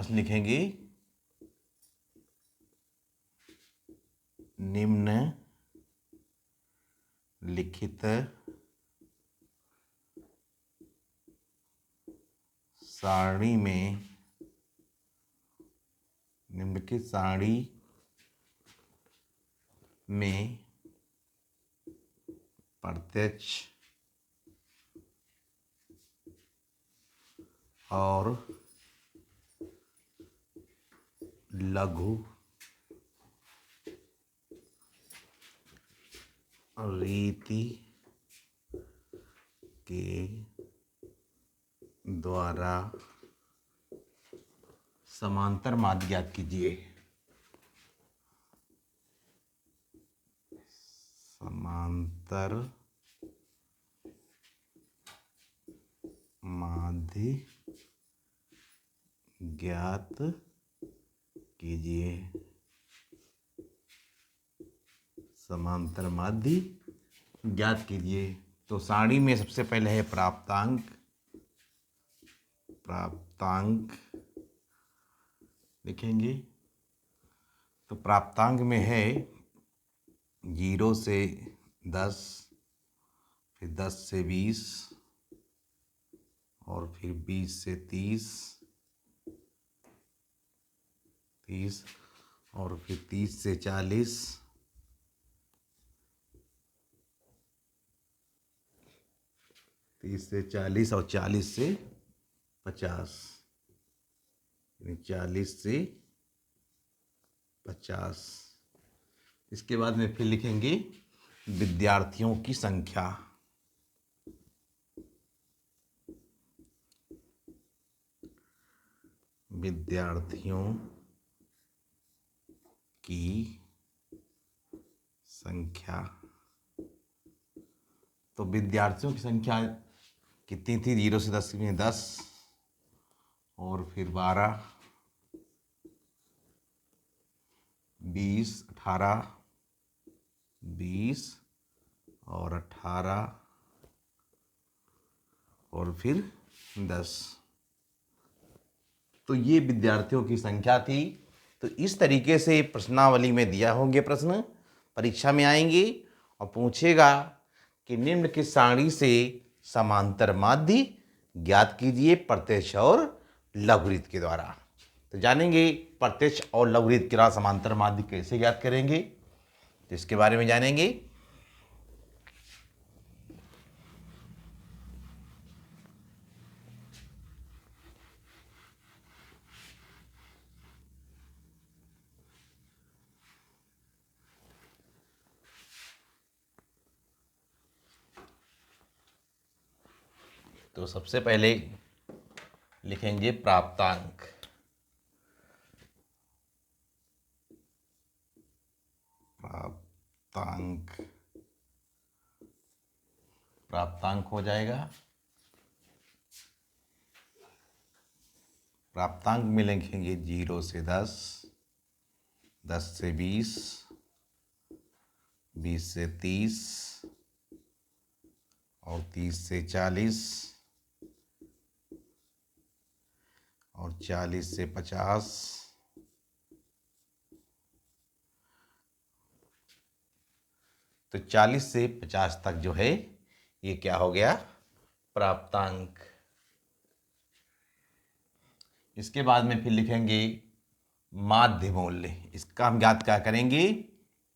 प्रश्न लिखेंगे निम्न लिखित सारणी में निम्नलिखित सारणी में प्रत्यक्ष और लघु रीति के द्वारा समांतर माध्य ज्ञात कीजिए। समांतर माध्य ज्ञात कीजिए। समांतर माध्य ज्ञात कीजिए। तो सारणी में सबसे पहले है प्राप्तांक लिखेंगे। तो प्राप्तांक में है 0 से 10, फिर 10 से 20 और फिर 20 से 30 और फिर 30 से 40, 30 से 40 और 40 से 50, 40 से 50। इसके बाद में फिर लिखेंगे विद्यार्थियों की संख्या। विद्यार्थियों की संख्या। तो विद्यार्थियों की संख्या कितनी थी? 0 से 10 में 10 और फिर 12, 20, 18, 20 और 18 और फिर 10। तो ये विद्यार्थियों की संख्या थी। तो इस तरीके से प्रश्नावली में दिया होंगे प्रश्न, परीक्षा में आएंगे और पूछेगा कि निम्न की सारणी से समांतर माध्य ज्ञात कीजिए प्रत्यक्ष और लघु रीति के द्वारा। तो जानेंगे प्रत्यक्ष और लघु रीति के द्वारा समांतर माध्य कैसे ज्ञात करेंगे, तो इसके बारे में जानेंगे। तो सबसे पहले लिखेंगे प्राप्तांक। प्राप्तांक हो जाएगा। प्राप्तांक में लिखेंगे 0 से 10, 10 से 20, 20 से 30 और 30 से 40 और 40 से 50। तो 40 से 50 तक जो है ये क्या हो गया? प्राप्तांक। इसके बाद में फिर लिखेंगे माध्य मूल्य। इसका हम ज्ञात क्या करेंगे?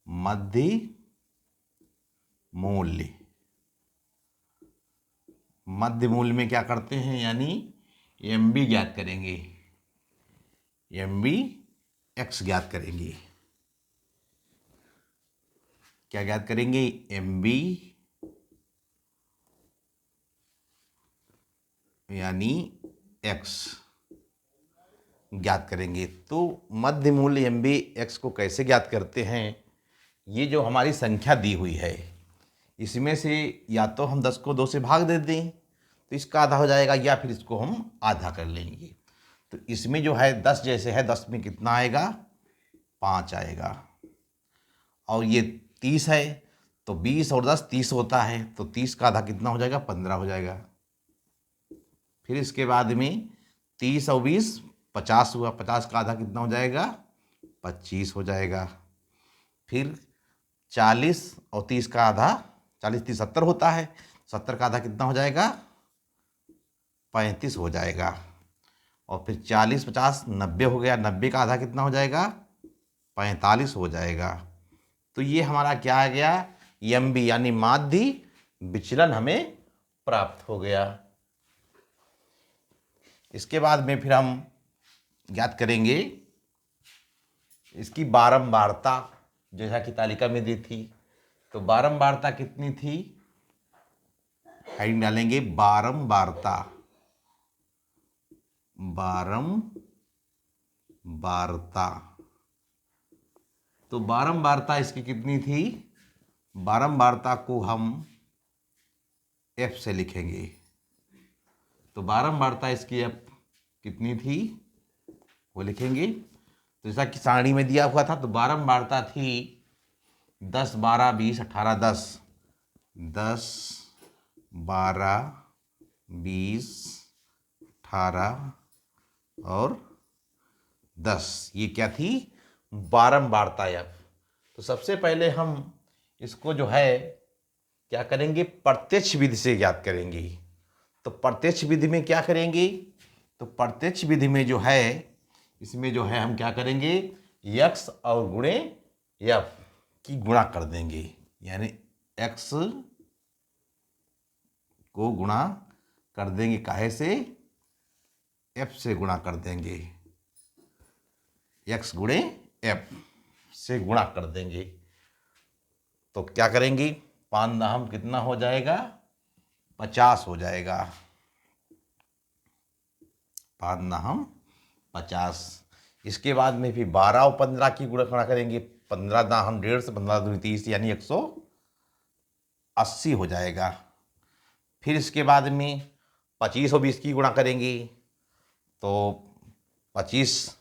मध्य मूल्य। मध्य मूल्य में क्या करते हैं, यानी MB ज्ञात करेंगे। MB x ज्ञात करेंगे। क्या ज्ञात करेंगे? MB यानी x ज्ञात करेंगे। तो मध्य मूल्य MB x को कैसे ज्ञात करते हैं? ये जो हमारी संख्या दी हुई है इसमें से या तो हम 10 को 2 से भाग दे दें तो इसका आधा हो जाएगा, या फिर इसको हम आधा कर लेंगे। तो इसमें जो है 10 जैसे है, 10 में कितना आएगा? 5 आएगा। और ये 30 है तो 20 और 10 30 होता है, तो 30 का आधा कितना हो जाएगा? 15 हो जाएगा। फिर इसके बाद में 30 और 20 50 हुआ, 50 का आधा कितना हो जाएगा? 25 हो जाएगा। फिर 40 और 30 का आधा, 40 30 70 होता है, 70 का आधा कितना हो जाएगा? 35 हो जाएगा। और फिर 40 50 90 हो गया, 90 का आधा कितना हो जाएगा? 45 हो जाएगा। तो ये हमारा क्या आ गया? MB यानी माध्य विचलन हमें प्राप्त हो गया। इसके बाद में फिर हम ज्ञात करेंगे इसकी बारंबारता, जैसा कि तालिका में दी थी। तो बारंबारता कितनी थी? हेडिंग डालेंगे बारंबारता, बारंबारता। तो बारंबारता इसकी कितनी थी? बारंबारता को हम F से लिखेंगे। तो बारंबारता इसकी F कितनी थी वो लिखेंगे। तो जैसा कि सारणी में दिया हुआ था, तो बारंबारता थी 10 12 20 18 10, 10 12 20 18 और 10। ये क्या थी? बारंबारता F। तो सबसे पहले हम इसको जो है क्या करेंगे? प्रत्यक्ष विधि से ज्ञात करेंगे। तो प्रत्यक्ष विधि में क्या करेंगे? तो प्रत्यक्ष विधि में जो है, इसमें जो है हम क्या करेंगे? x और गुणे f की गुणा कर देंगे, यानी x को गुणा कर देंगे, काहे से? f से गुणा कर देंगे, x गुणे f से गुणा कर देंगे। तो क्या करेंगे? 5 दहम कितना हो जाएगा? 50 हो जाएगा। 5 दहम 50। इसके बाद में फिर 12 और 15 की गुणा करेंगे। 15 दहम 1.5, 15 दूनी 30, यानी 180 हो जाएगा। फिर इसके बाद में 25 और 20 की गुणा करेंगे। तो 25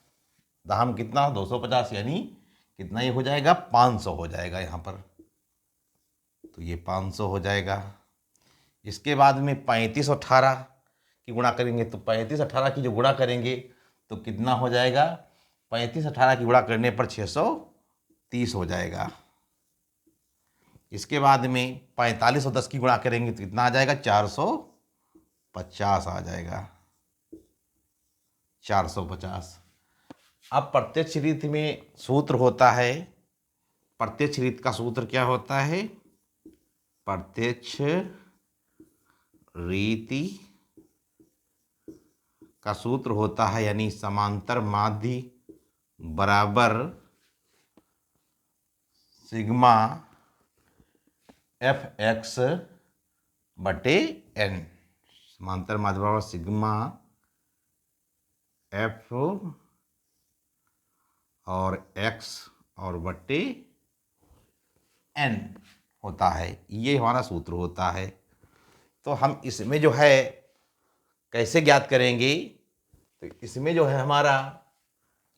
दहम कितना? 250, यानी कितना ये हो जाएगा? 500 हो जाएगा यहाँ पर। तो ये 500 हो जाएगा। इसके बाद में 35 और 18 की गुणा करेंगे। तो 35 18 की जो गुणा करेंगे तो कितना हो जाएगा? 35 18 की गुणा करने पर 630 हो जाएगा। इसके बाद में 45 और 10 की गुणा करेंगे तो कितना आ जाएगा? 450 आ जाएगा, 450। अब प्रत्यक्ष रीति में सूत्र होता है, प्रत्यक्ष रीति का सूत्र क्या होता है? प्रत्यक्ष रीति का सूत्र होता है, यानी समांतर माध्य बराबर सिग्मा fx बटे n। समांतर माध्य बराबर सिग्मा f और x और बटे n होता है। ये हमारा सूत्र होता है। तो हम इसमें जो है कैसे ज्ञात करेंगे? तो इसमें जो है हमारा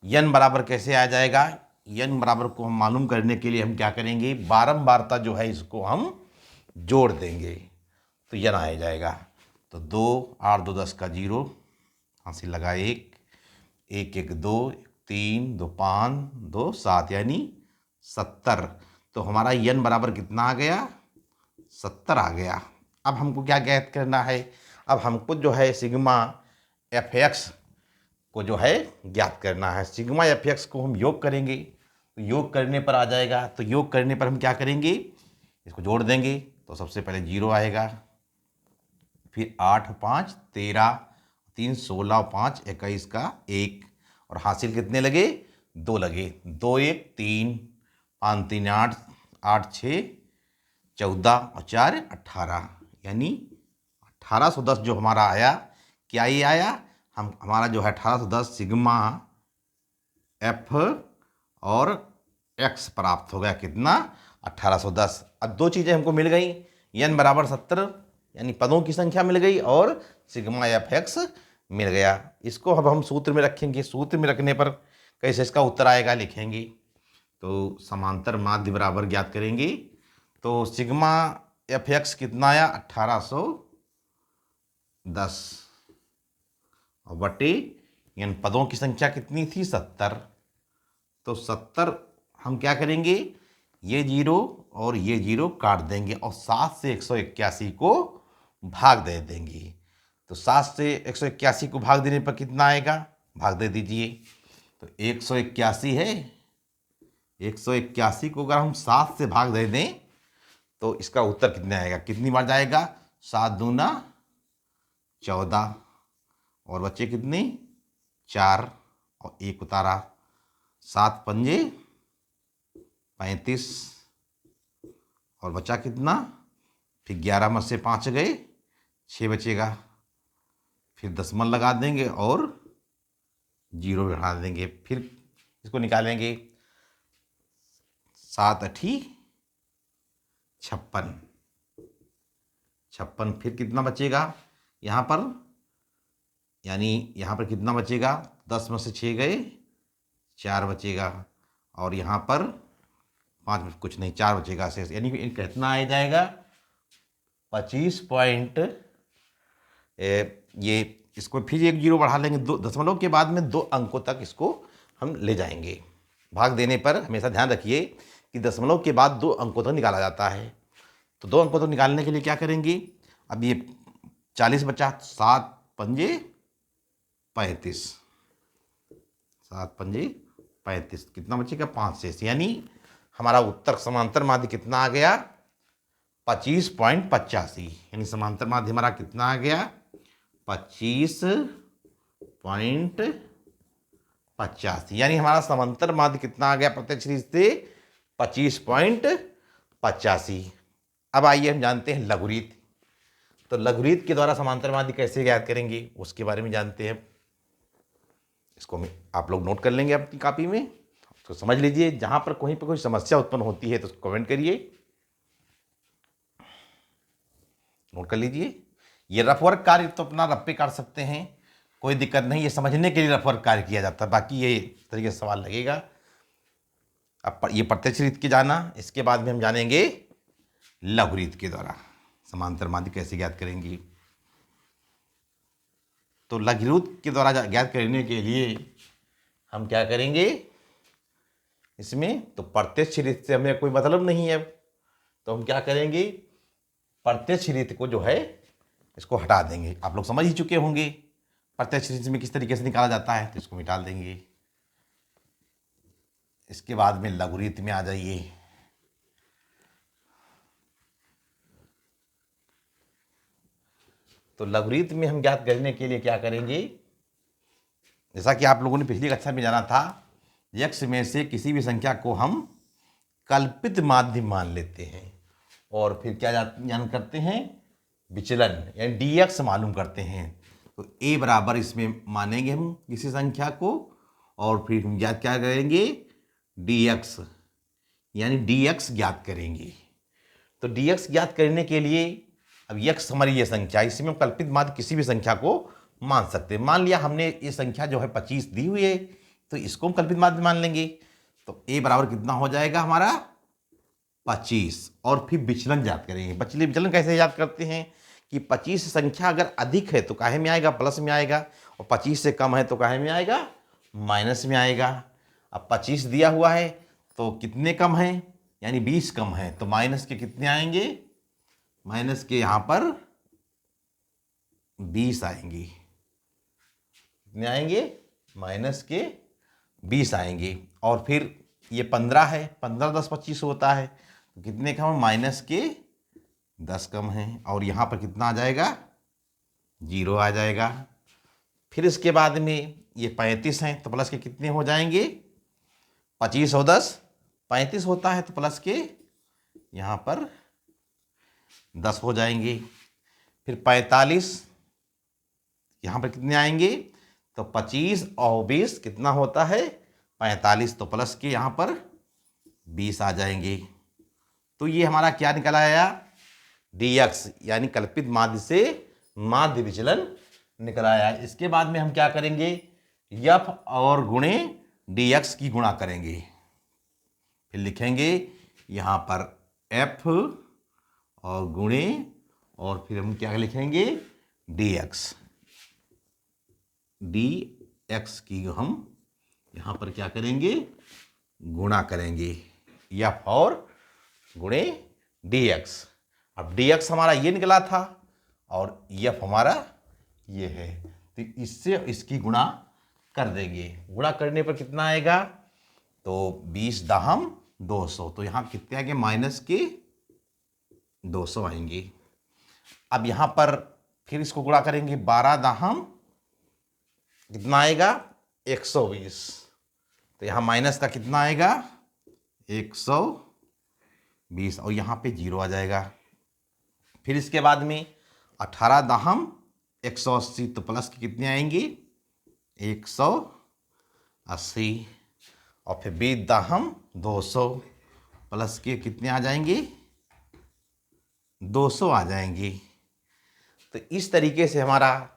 n बराबर कैसे आ जाएगा? n बराबर को हम मालूम करने के लिए हम क्या करेंगे? बारंबारता जो है इसको हम जोड़ देंगे, तो n आ जाएगा। तो 2 8 2 10 का 0, हासिल लगा 1 1 1 2 3 2 5 2 7, यानी 70। तो हमारा n बराबर कितना आ गया? 70 आ गया। अब हमको क्या ज्ञात करना है? अब हमको जो है सिग्मा fx को जो है ज्ञात करना है। सिग्मा fx को हम योग करेंगे, तो योग करने पर आ जाएगा। तो योग करने पर हम क्या करेंगे? इसको जोड़ देंगे। तो सबसे पहले 0 आएगा, फिर 8 5 13 3 16 5 21 का 1, और हासिल कितने लगे? 2 लगे। 2 1 3 5 3 8 8 6 14 और 4 18, यानी 1810 जो हमारा आया। क्या ये आया? हमारा जो है 1810 सिग्मा एफ और एक्स प्राप्त हो गया। कितना? 1810। अब दो चीज़ें हमको मिल गई, n बराबर 70 यानी पदों की संख्या मिल गई, और सिग्मा एफ एक्स मिल गया। इसको अब हम सूत्र में रखेंगे। सूत्र में रखने पर कैसे इसका उत्तर आएगा लिखेंगे। तो समांतर माध्य बराबर ज्ञात करेंगे। तो सिग्मा एफ एक्स कितना आया? 1810 और बटे यानी पदों की संख्या कितनी थी 70। तो 70 हम क्या करेंगे, ये जीरो और ये जीरो काट देंगे और 7 से 181 को भाग दे देंगे। तो 7 से 181 को भाग देने पर कितना आएगा, भाग दे दीजिए। तो 181 है, 181 को अगर हम 7 से भाग दे दें तो इसका उत्तर कितने आएगा, कितनी बार जाएगा, 7 दूना 14 और बच्चे कितने 4 और 1 उतारा, 7 पंजे 35 और बचा कितना, फिर 11 में से 5 गए 6 बचेगा, फिर दशमलव लगा देंगे और जीरो बढ़ा देंगे, फिर इसको निकालेंगे, 7 अठी 56, 56 फिर कितना बचेगा यहाँ पर, यानी यहाँ पर कितना बचेगा, 10 में से 6 गए 4 बचेगा और यहाँ पर 5 में कुछ नहीं 4 बचेगा शेष, यानी कितना आ जाएगा 25 पॉइंट। ये इसको फिर एक जीरो बढ़ा लेंगे, 2 दशमलव के बाद में 2 अंकों तक इसको हम ले जाएंगे। भाग देने पर हमेशा ध्यान रखिए कि दशमलव के बाद 2 अंकों तक निकाला जाता है। तो 2 अंकों तक निकालने के लिए क्या करेंगे, अब ये 40 बचा, 7 पंजे 35, 7 पंजे 35, कितना बचेगा 5 शेष, यानी हमारा उत्तर समांतर माध्य कितना आ गया 25.85, यानी समांतर माध्य हमारा कितना आ गया 25.85, यानी हमारा समांतर माध्य कितना आ गया प्रत्यक्ष रीत से 25.85। अब आइए हम जानते हैं लघुरीत। तो लघुरीत के द्वारा समांतर माध्य कैसे ज्ञात करेंगे उसके बारे में जानते हैं। इसको आप लोग नोट कर लेंगे अपनी कॉपी में, तो समझ लीजिए, जहां पर कहीं पर कोई समस्या उत्पन्न होती है तो उसको कमेंट करिए, नोट कर लीजिए। ये रफ वर्क कार्य तो अपना रफ पे कर सकते हैं, कोई दिक्कत नहीं, ये समझने के लिए रफ वर्क कार्य किया जाता है, बाकी ये तरीके से सवाल लगेगा। अब ये प्रत्यक्ष रीत के जाना, इसके बाद में हम जानेंगे लघुरीत के द्वारा समांतर माध्य कैसे ज्ञात करेंगे। तो लघुरीत के द्वारा ज्ञात करने के लिए हम क्या करेंगे इसमें, तो प्रत्यक्ष रीत से हमें कोई मतलब नहीं है, तो हम क्या करेंगे प्रत्यक्ष रीत को जो है इसको हटा देंगे। आप लोग समझ ही चुके होंगे प्रत्यक्ष रीत में किस तरीके से निकाला जाता है, तो इसको मिटा देंगे। इसके बाद में लघुरीत में आ जाइए। तो लघुरीत में हम ज्ञात करने के लिए क्या करेंगे, जैसा कि आप लोगों ने पिछली कक्षा में जाना था, यक्ष में से किसी भी संख्या को हम कल्पित माध्य मान लेते हैं और फिर क्या जान करते हैं विचलन, यानी dx मालूम करते हैं। तो a बराबर इसमें मानेंगे हम किसी संख्या को और फिर हम ज्ञात क्या करेंगे dx, यानी dx ज्ञात करेंगे। तो dx ज्ञात करने के लिए अब यक्ष हमारी ये संख्या, इसमें हम कल्पित माध्य किसी भी संख्या को मान सकते हैं। मान लिया हमने ये संख्या जो है 25 दी हुई है, तो इसको हम कल्पित माध्य मान लेंगे। तो a बराबर कितना हो जाएगा हमारा 25 और फिर विचलन ज्ञात करेंगे। विचलन कैसे याद करते हैं कि 25 संख्या अगर अधिक है तो काहे में आएगा, प्लस में आएगा, और 25 से कम है तो काहे में आएगा, माइनस में आएगा। अब 25 दिया हुआ है तो कितने कम है, यानी 20 कम है, तो माइनस के कितने आएंगे, माइनस के यहाँ पर 20 आएंगे, कितने आएंगे, माइनस के 20 आएंगे। और फिर ये 15 है, 15 10 25 होता है, तो कितने कम है, माइनस के 10 कम है, और यहाँ पर कितना आ जाएगा, 0 आ जाएगा। फिर इसके बाद में ये 35 हैं तो प्लस के कितने हो जाएंगे, 25 और 10 35 होता है, तो प्लस के यहाँ पर 10 हो जाएंगे। फिर 45 यहाँ पर कितने आएंगे, तो 25 और 20 कितना होता है 45, तो प्लस के यहाँ पर 20 आ जाएंगे। तो ये हमारा क्या निकल आया, dx, यानी कल्पित माध्य से माध्य विचलन निकल आया। इसके बाद में हम क्या करेंगे, f और गुणे dx की गुणा करेंगे, फिर लिखेंगे यहाँ पर f और गुणे, और फिर हम क्या लिखेंगे dx, एक्स की हम यहाँ पर क्या करेंगे, गुणा करेंगे, एफ और गुणे डी एक्स। अब डी एक्स हमारा ये निकला था और एफ हमारा ये है, तो इससे इसकी गुणा कर देंगे। गुणा करने पर कितना आएगा, तो 20 दहम 200, तो यहाँ कितने आएंगे, माइनस के 200 आएंगे। अब यहाँ पर फिर इसको गुणा करेंगे, 12 दहम कितना आएगा, 120, तो यहाँ माइनस का कितना आएगा, 120, और यहाँ पे 0 आ जाएगा। फिर इसके बाद में 18 दहम 180, तो प्लस के कितने आएंगे, 180, और फिर 20 दहम 200, प्लस के कितने आ जाएंगे, 200 आ जाएंगे। तो इस तरीके से हमारा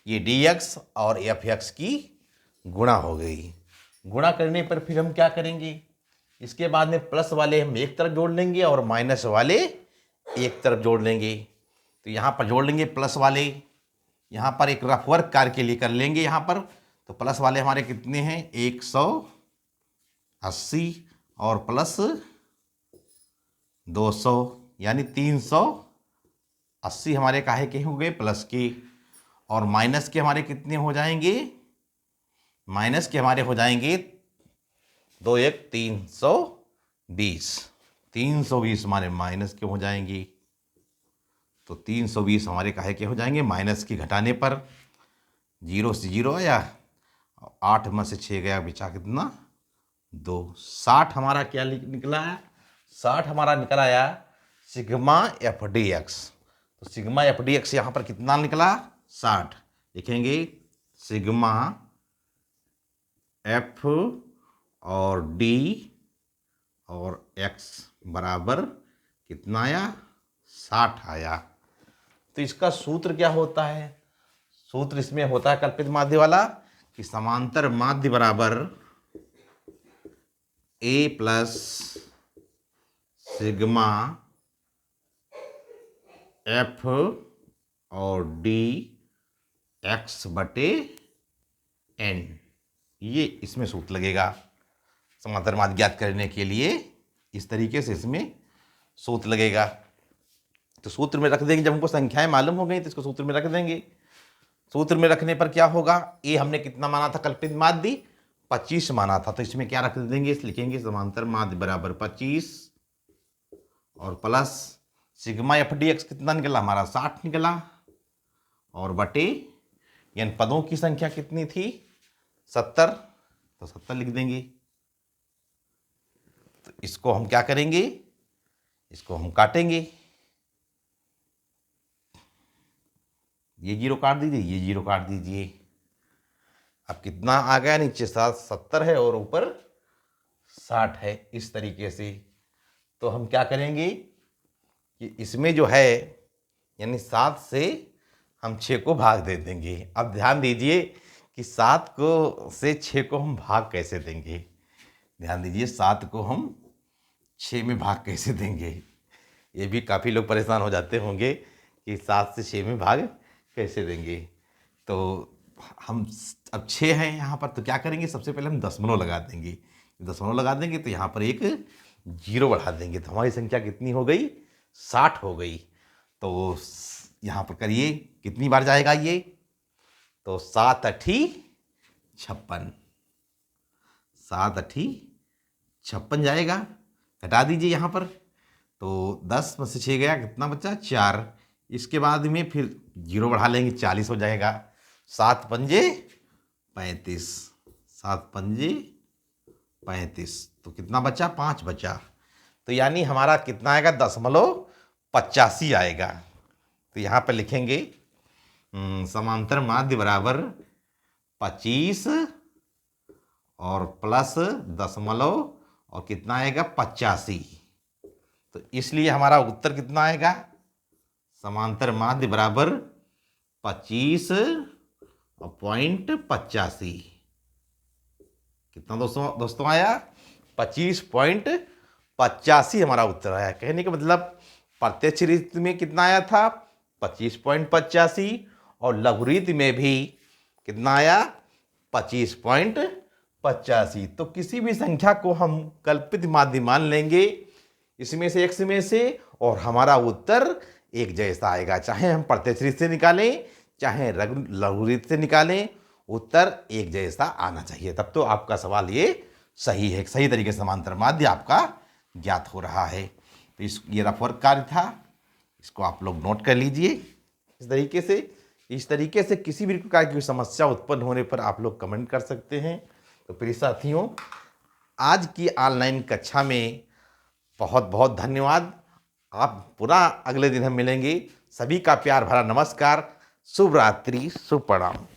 ये डी एक्स और एफ एक्स की गुणा हो गई। गुणा करने पर फिर हम क्या करेंगे, इसके बाद में प्लस वाले हम एक तरफ जोड़ लेंगे और माइनस वाले एक तरफ जोड़ लेंगे। तो यहाँ पर जोड़ लेंगे प्लस वाले, यहाँ पर एक रफ वर्क कार्य के लिए कर लेंगे यहाँ पर। तो प्लस वाले हमारे कितने हैं, 180 और प्लस 200, यानी 380 हमारे काहे के हो गए, प्लस के। और माइनस के हमारे कितने हो जाएंगे, माइनस के हमारे हो जाएंगे 2 1 320, 320 हमारे माइनस के हो जाएंगे। तो 320 हमारे काहे के हो जाएंगे, माइनस के घटाने पर 0 से 0 आया, 8 में से 6 गया, बचा कितना, 2। 60 हमारा क्या निकला है, 60 हमारा निकल आया सिग्मा एफ डी एक्स। तो सिग्मा एफ डी एक्स यहाँ पर कितना निकला, 60। लिखेंगे सिग्मा एफ और डी और एक्स बराबर कितना आया, 60 आया। तो इसका सूत्र क्या होता है, सूत्र इसमें होता है कल्पित माध्य वाला कि समांतर माध्य बराबर ए प्लस सिग्मा एफ और डी एक्स बटे एन, ये इसमें सूत्र लगेगा समांतर माध्य ज्ञात करने के लिए। इस तरीके से इसमें सूत्र लगेगा। तो सूत्र में रख देंगे, जब हमको संख्याएं मालूम हो गई तो इसको सूत्र में रख देंगे। सूत्र में रखने पर क्या होगा, ए हमने कितना माना था, कल्पित माध्य 25 माना था, तो इसमें क्या रख देंगे, लिखेंगे समांतर माध्य बराबर 25 और plus sigma F D x कितना निकला हमारा, 60 निकला, और बटे यानी पदों की संख्या कितनी थी, 70, तो 70 लिख देंगे। तो इसको हम क्या करेंगे, इसको हम काटेंगे, ये 0 काट दीजिए, ये 0 काट दीजिए। अब कितना आ गया, नीचे 70 है और ऊपर 60 है, इस तरीके से। तो हम क्या करेंगे कि इसमें जो है यानी 7 से हम 6 को भाग दे देंगे। अब ध्यान दीजिए कि 7 को से 6 को हम भाग कैसे देंगे, ध्यान दीजिए 7 को हम 6 में भाग कैसे देंगे। ये भी काफ़ी लोग परेशान हो जाते होंगे कि 7 से 6 में भाग कैसे देंगे। तो हम अब 6 हैं यहाँ पर, तो क्या करेंगे, सबसे पहले हम दशमलव लगा देंगे। दशमलव लगा देंगे तो यहाँ पर एक 0 बढ़ा देंगे, तो हमारी संख्या कितनी हो गई, 60 हो गई। तो यहाँ पर करिए कितनी बार जाएगा ये, तो 7 8 56, 7 8 56 जाएगा। हटा दीजिए यहाँ पर, तो 10 में से 6 गया, कितना बचा, 4। इसके बाद में फिर 0 बढ़ा लेंगे, 40 हो जाएगा। 7 पंजे 35, 7 पंजे 35, तो कितना बचा, 5 बचा। तो यानी हमारा कितना आएगा, 0.85 आएगा। तो यहाँ पर लिखेंगे समांतर माध्य बराबर 25 और प्लस दशमलव और कितना आएगा, 85। तो इसलिए हमारा उत्तर कितना आएगा, समांतर माध्य बराबर 25.85। कितना दोस्तों आया, 25.85 हमारा उत्तर आया। कहने का मतलब प्रत्यक्ष रीति में कितना आया था, 25.85, और लघु रीति में भी कितना आया, 25.85। तो किसी भी संख्या को हम कल्पित माध्य मान लेंगे इसमें से x में से, और हमारा उत्तर एक जैसा आएगा। चाहे हम प्रत्यक्ष रीत से निकालें चाहे लघु रीत से निकालें, उत्तर एक जैसा आना चाहिए। तब तो आपका सवाल ये सही है, सही तरीके से समांतर माध्य आपका ज्ञात हो रहा है। तो ये रफवर्क कार्य था, इसको आप लोग नोट कर लीजिए इस तरीके से। इस तरीके से किसी भी प्रकार की समस्या उत्पन्न होने पर आप लोग कमेंट कर सकते हैं। तो प्रिय साथियों, आज की ऑनलाइन कक्षा में बहुत बहुत धन्यवाद। आप पुनः अगले दिन हम मिलेंगे। सभी का प्यार भरा नमस्कार, शुभ रात्रि, शुभ प्रणाम।